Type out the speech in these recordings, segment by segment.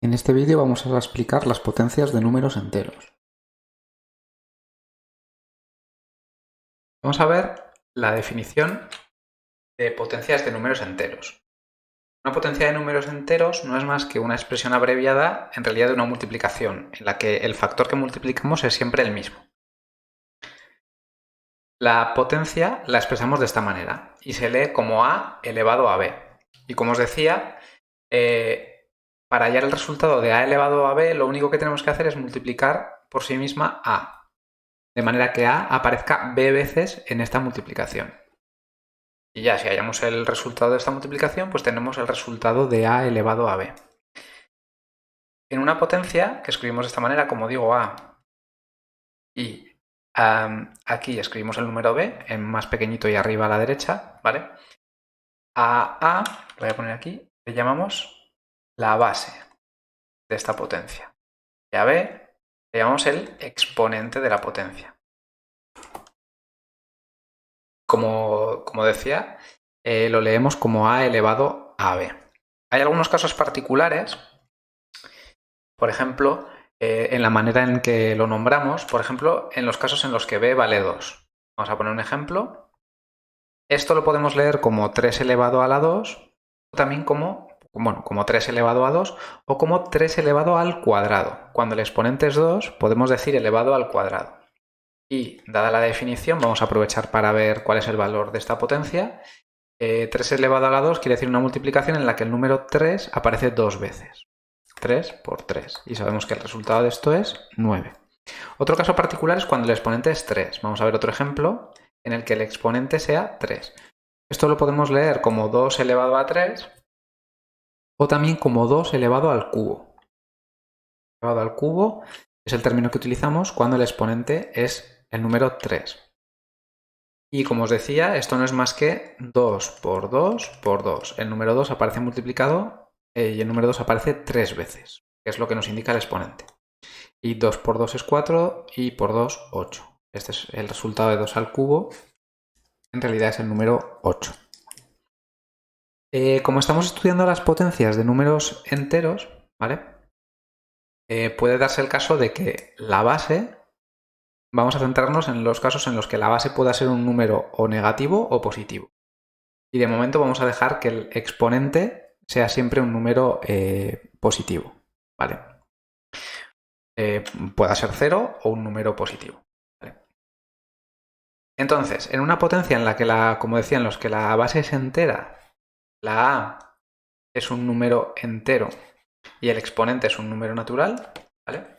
En este vídeo vamos a explicar las potencias de números enteros. Vamos a ver la definición de potencias de números enteros. Una potencia de números enteros no es más que una expresión abreviada en realidad de una multiplicación, en la que el factor que multiplicamos es siempre el mismo. La potencia la expresamos de esta manera y se lee como a elevado a b. Y como os decía, para hallar el resultado de a elevado a b, lo único que tenemos que hacer es multiplicar por sí misma a, de manera que a aparezca b veces en esta multiplicación. Y ya, si hallamos el resultado de esta multiplicación, pues tenemos el resultado de a elevado a b. En una potencia, que escribimos de esta manera, como digo, a, y aquí escribimos el número b, en más pequeñito y arriba a la derecha, ¿vale? A, lo voy a poner aquí, le llamamos la base de esta potencia. Y a b le llamamos el exponente de la potencia. Como decía, lo leemos como a elevado a b. Hay algunos casos particulares, por ejemplo, en la manera en que lo nombramos, por ejemplo, en los casos en los que b vale 2. Vamos a poner un ejemplo. Esto lo podemos leer como 3 elevado a la 2, o también como 3 elevado a 2, o como 3 elevado al cuadrado. Cuando el exponente es 2, podemos decir elevado al cuadrado. Y, dada la definición, vamos a aprovechar para ver cuál es el valor de esta potencia. 3 elevado a la 2 quiere decir una multiplicación en la que el número 3 aparece 2 veces. 3 por 3. Y sabemos que el resultado de esto es 9. Otro caso particular es cuando el exponente es 3. Vamos a ver otro ejemplo en el que el exponente sea 3. Esto lo podemos leer como 2 elevado a 3 o también como 2 elevado al cubo. Elevado al cubo es el término que utilizamos cuando el exponente es el número 3. Y como os decía, esto no es más que 2 por 2 por 2. El número 2 aparece multiplicado y el número 2 aparece 3 veces, que es lo que nos indica el exponente. Y 2 por 2 es 4 y por 2, 8. Este es el resultado de 2 al cubo. En realidad es el número 8. Como estamos estudiando las potencias de números enteros, ¿vale? Puede darse el caso de que la base, vamos a centrarnos en los casos en los que la base pueda ser un número o negativo o positivo. Y de momento vamos a dejar que el exponente sea siempre un número positivo, ¿vale? Pueda ser 0 o un número positivo. ¿Vale? Entonces, en una potencia en la que como decían los que la base es entera, la a es un número entero y el exponente es un número natural, ¿vale?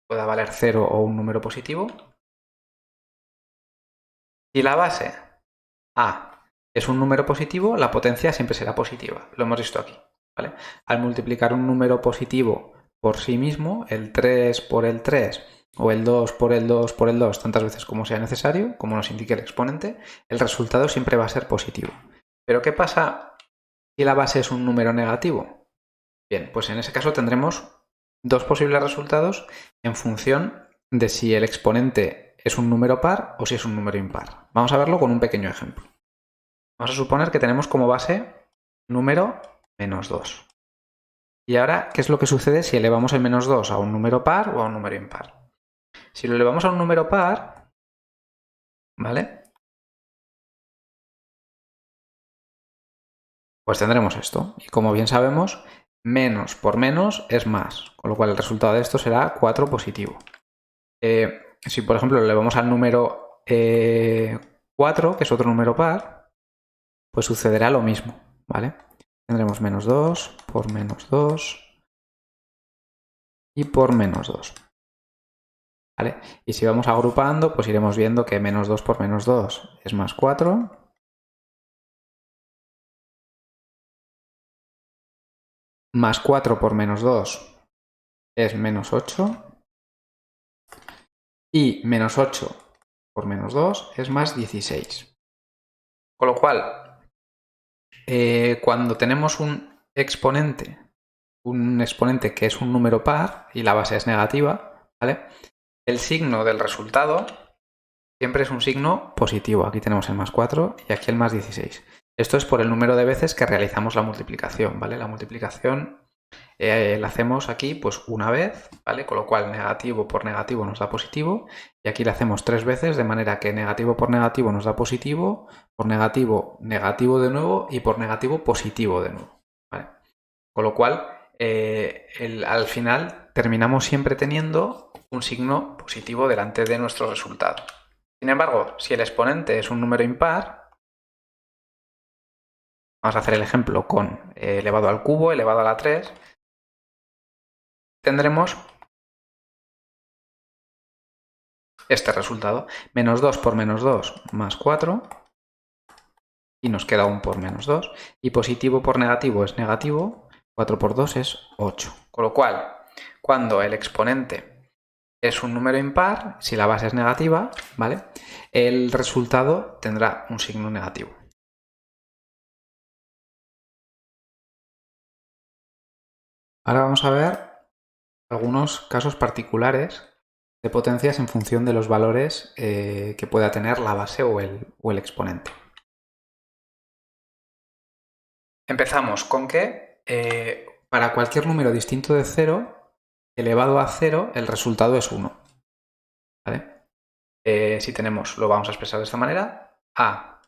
Pueda valer 0 o un número positivo. Si la base a es un número positivo, la potencia siempre será positiva. Lo hemos visto aquí, ¿vale? Al multiplicar un número positivo por sí mismo, el 3 por el 3 o el 2 por el 2 por el 2, tantas veces como sea necesario, como nos indique el exponente, el resultado siempre va a ser positivo. Pero ¿qué pasa si la base es un número negativo? Bien, pues en ese caso tendremos dos posibles resultados en función de si el exponente es un número par o si es un número impar. Vamos a verlo con un pequeño ejemplo. Vamos a suponer que tenemos como base número menos 2. Y ahora, ¿qué es lo que sucede si elevamos el menos 2 a un número par o a un número impar? Si lo elevamos a un número par, ¿vale? Pues tendremos esto. Y como bien sabemos, menos por menos es más, con lo cual el resultado de esto será 4 positivo. Si por ejemplo lo elevamos al número 4, que es otro número par, pues sucederá lo mismo, ¿vale? Tendremos menos 2 por menos 2 y por menos 2. ¿Vale? Y si vamos agrupando, pues iremos viendo que menos 2 por menos 2 es más 4. Más 4 por menos 2 es menos 8. Y menos 8 por menos 2 es más 16. Con lo cual, cuando tenemos un exponente que es un número par y la base es negativa, ¿vale? El signo del resultado siempre es un signo positivo. Aquí tenemos el más 4 y aquí el más 16. Esto es por el número de veces que realizamos la multiplicación, ¿vale? La multiplicación La hacemos aquí pues una vez, ¿vale? Con lo cual negativo por negativo nos da positivo, y aquí la hacemos 3 veces, de manera que negativo por negativo nos da positivo, por negativo, negativo de nuevo, y por negativo, positivo de nuevo, ¿vale? Con lo cual, al final terminamos siempre teniendo un signo positivo delante de nuestro resultado. Sin embargo, si el exponente es un número impar, vamos a hacer el ejemplo con elevado al cubo, elevado a la 3, tendremos este resultado. Menos 2 por menos 2 más 4, y nos queda 1 por menos 2. Y positivo por negativo es negativo, 4 por 2 es 8. Con lo cual, cuando el exponente es un número impar, si la base es negativa, ¿vale?, el resultado tendrá un signo negativo. Ahora vamos a ver algunos casos particulares de potencias en función de los valores que pueda tener la base o el exponente. Empezamos con que para cualquier número distinto de 0, elevado a 0, el resultado es 1. ¿Vale? Si tenemos, lo vamos a expresar de esta manera, a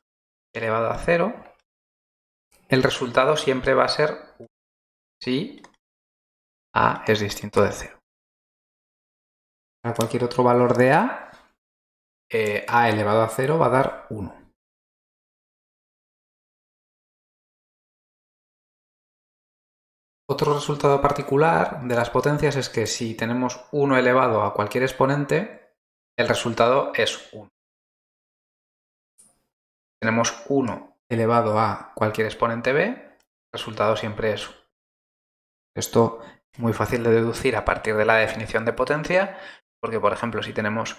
elevado a 0, el resultado siempre va a ser 1 si a es distinto de 0. Para cualquier otro valor de a elevado a 0 va a dar 1. Otro resultado particular de las potencias es que si tenemos 1 elevado a cualquier exponente, el resultado es 1. Si tenemos 1 elevado a cualquier exponente b, el resultado siempre es 1. Esto es muy fácil de deducir a partir de la definición de potencia, porque por ejemplo si tenemos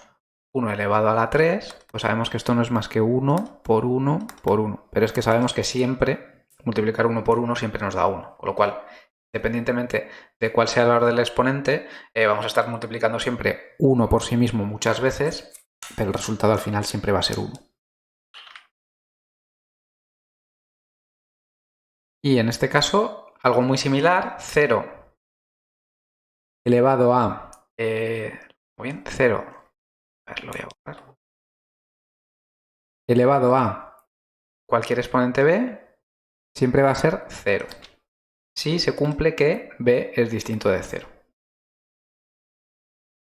1 elevado a la 3, pues sabemos que esto no es más que 1 por 1 por 1. Pero es que sabemos que siempre multiplicar 1 por 1 siempre nos da 1, con lo cual, independientemente de cuál sea el valor del exponente, vamos a estar multiplicando siempre 1 por sí mismo muchas veces, pero el resultado al final siempre va a ser 1. Y en este caso, algo muy similar, 0 elevado a... muy bien, 0. A ver, lo voy a borrar. Elevado a cualquier exponente b siempre va a ser 0. Si se cumple que b es distinto de 0.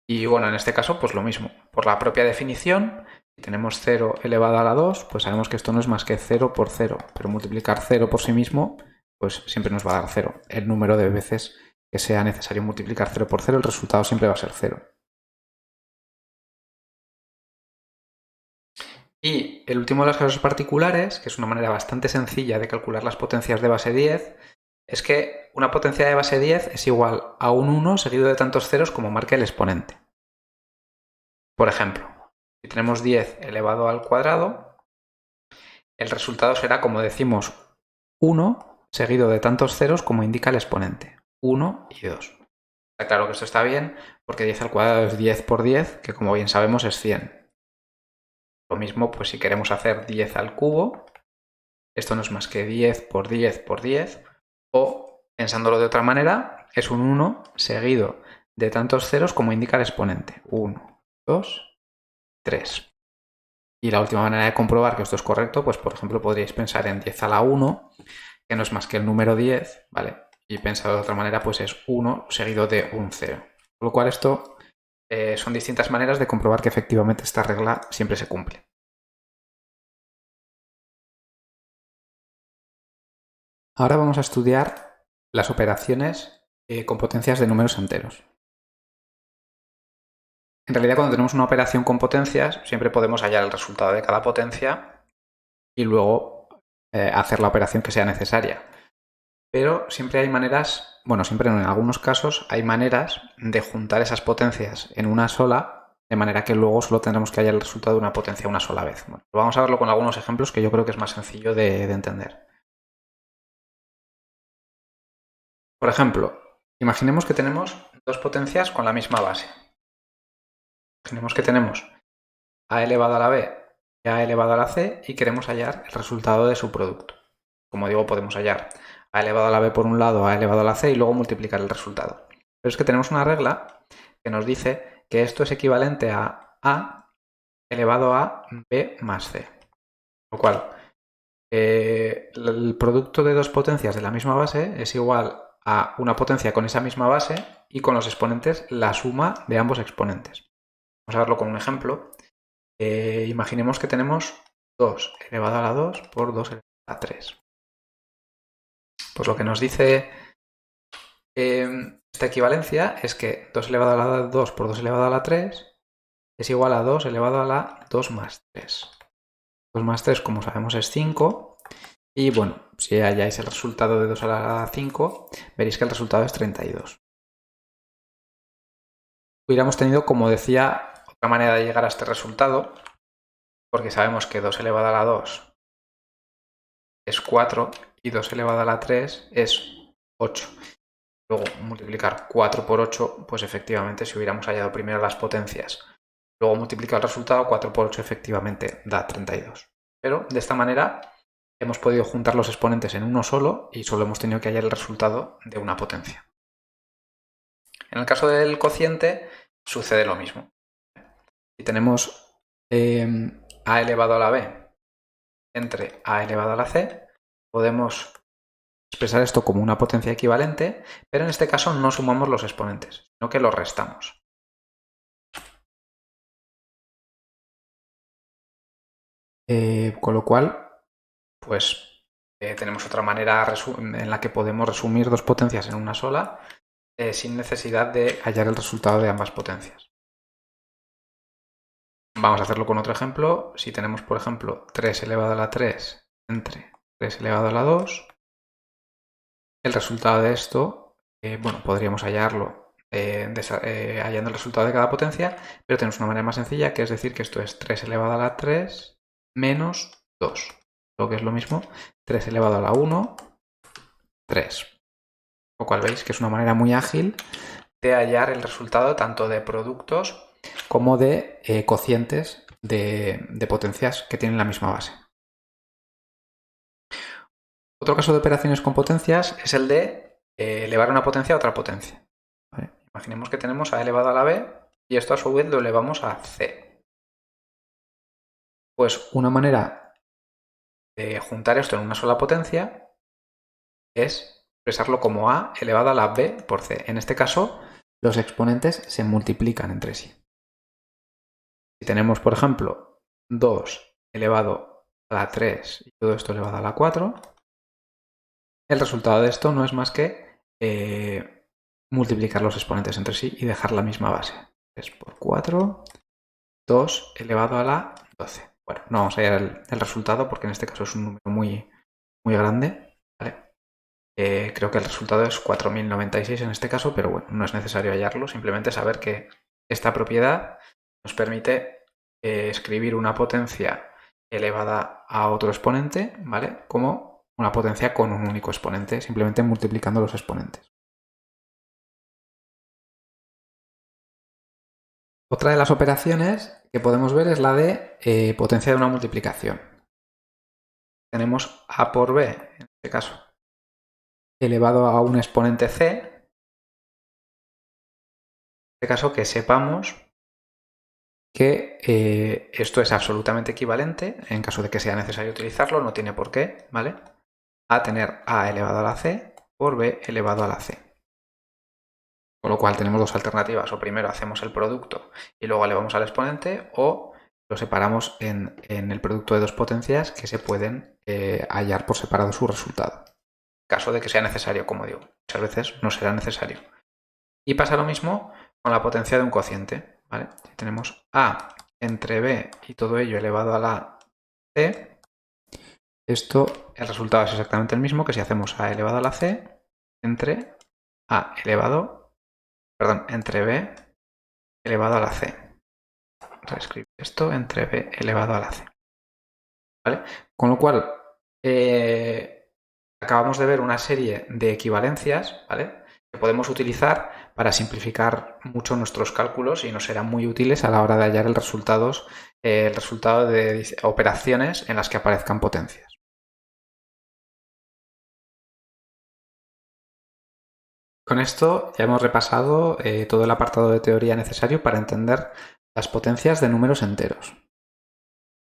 Y bueno, en este caso, pues lo mismo. Por la propia definición, si tenemos 0 elevado a la 2, pues sabemos que esto no es más que 0 por 0. Pero multiplicar 0 por sí mismo, pues siempre nos va a dar 0. El número de veces que sea necesario multiplicar 0 por 0, el resultado siempre va a ser 0. Y el último de los casos particulares, que es una manera bastante sencilla de calcular las potencias de base 10, es que una potencia de base 10 es igual a un 1 seguido de tantos ceros como marca el exponente. Por ejemplo, si tenemos 10 elevado al cuadrado, el resultado será, como decimos, 1 seguido de tantos ceros como indica el exponente, 1 y 2. Está claro que esto está bien porque 10 al cuadrado es 10 por 10, que como bien sabemos es 100. Lo mismo, pues si queremos hacer 10 al cubo, esto no es más que 10 por 10 por 10, o, pensándolo de otra manera, es un 1 seguido de tantos ceros como indica el exponente. 1, 2, 3. Y la última manera de comprobar que esto es correcto, pues por ejemplo podríais pensar en 10 a la 1, que no es más que el número 10, ¿vale? Y pensado de otra manera, pues es 1 seguido de un 0. Con lo cual esto son distintas maneras de comprobar que efectivamente esta regla siempre se cumple. Ahora vamos a estudiar las operaciones con potencias de números enteros. En realidad, cuando tenemos una operación con potencias, siempre podemos hallar el resultado de cada potencia y luego hacer la operación que sea necesaria. Pero siempre hay maneras, bueno, siempre no, en algunos casos hay maneras de juntar esas potencias en una sola, de manera que luego solo tendremos que hallar el resultado de una potencia una sola vez. Bueno, vamos a verlo con algunos ejemplos que yo creo que es más sencillo de entender. Por ejemplo, imaginemos que tenemos dos potencias con la misma base. Imaginemos que tenemos a elevado a la b y a elevado a la c y queremos hallar el resultado de su producto. Como digo, podemos hallar a elevado a la b por un lado, a elevado a la c y luego multiplicar el resultado. Pero es que tenemos una regla que nos dice que esto es equivalente a elevado a b más c. Lo cual, el producto de dos potencias de la misma base es igual a una potencia con esa misma base y con los exponentes la suma de ambos exponentes. Vamos a verlo con un ejemplo. Imaginemos que tenemos 2 elevado a la 2 por 2 elevado a la 3. Pues lo que nos dice esta equivalencia es que 2 elevado a la 2 por 2 elevado a la 3 es igual a 2 elevado a la 2 más 3. 2 más 3, como sabemos, es 5. Y bueno, si halláis el resultado de 2 a la 5, veréis que el resultado es 32. Hubiéramos tenido, como decía, otra manera de llegar a este resultado, porque sabemos que 2 elevado a la 2 es 4 y 2 elevado a la 3 es 8. Luego multiplicar 4 por 8, pues efectivamente si hubiéramos hallado primero las potencias, luego multiplicar el resultado, 4 por 8 efectivamente da 32. Pero de esta manera hemos podido juntar los exponentes en uno solo y solo hemos tenido que hallar el resultado de una potencia. En el caso del cociente sucede lo mismo. Si tenemos a elevado a la b entre a elevado a la c, podemos expresar esto como una potencia equivalente, pero en este caso no sumamos los exponentes, sino que los restamos. Con lo cual, pues tenemos otra manera en la que podemos resumir dos potencias en una sola sin necesidad de hallar el resultado de ambas potencias. Vamos a hacerlo con otro ejemplo. Si tenemos, por ejemplo, 3 elevado a la 3 entre 3 elevado a la 2, el resultado de esto, bueno, podríamos hallarlo hallando el resultado de cada potencia, pero tenemos una manera más sencilla, que es decir que esto es 3 elevado a la 3 menos 2, lo que es lo mismo, 3 elevado a la 1, 3. Lo cual veis que es una manera muy ágil de hallar el resultado tanto de productos como de cocientes de potencias que tienen la misma base. Otro caso de operaciones con potencias es el de elevar una potencia a otra potencia. ¿Vale? Imaginemos que tenemos a elevado a la b y esto a su vez lo elevamos a c. Pues una manera de juntar esto en una sola potencia es expresarlo como a elevado a la b por c. En este caso, los exponentes se multiplican entre sí. Si tenemos, por ejemplo, 2 elevado a la 3 y todo esto elevado a la 4, el resultado de esto no es más que multiplicar los exponentes entre sí y dejar la misma base. 3 por 4, 2 elevado a la 12. Bueno, no vamos a hallar el resultado porque en este caso es un número muy grande. ¿Vale? Creo que el resultado es 4096 en este caso, pero bueno, no es necesario hallarlo, simplemente saber que esta propiedad nos permite escribir una potencia elevada a otro exponente, ¿vale? Como una potencia con un único exponente, simplemente multiplicando los exponentes. Otra de las operaciones que podemos ver es la de potencia de una multiplicación. Tenemos a por b, en este caso, elevado a un exponente c. En este caso que sepamos que esto es absolutamente equivalente, en caso de que sea necesario utilizarlo, no tiene por qué, ¿vale? A tener a elevado a la c por b elevado a la c. Con lo cual tenemos dos alternativas, o primero hacemos el producto y luego elevamos al exponente, o lo separamos en el producto de dos potencias que se pueden hallar por separado su resultado. En caso de que sea necesario, como digo, muchas veces no será necesario. Y pasa lo mismo con la potencia de un cociente, ¿vale? Si tenemos a entre b y todo ello elevado a la c, el resultado es exactamente el mismo que si hacemos a elevado a la c entre entre b elevado a la c. Reescribir esto entre b elevado a la c. ¿Vale? Con lo cual, acabamos de ver una serie de equivalencias, ¿vale?, que podemos utilizar para simplificar mucho nuestros cálculos y nos serán muy útiles a la hora de hallar el resultado de operaciones en las que aparezcan potencias. Con esto ya hemos repasado todo el apartado de teoría necesario para entender las potencias de números enteros.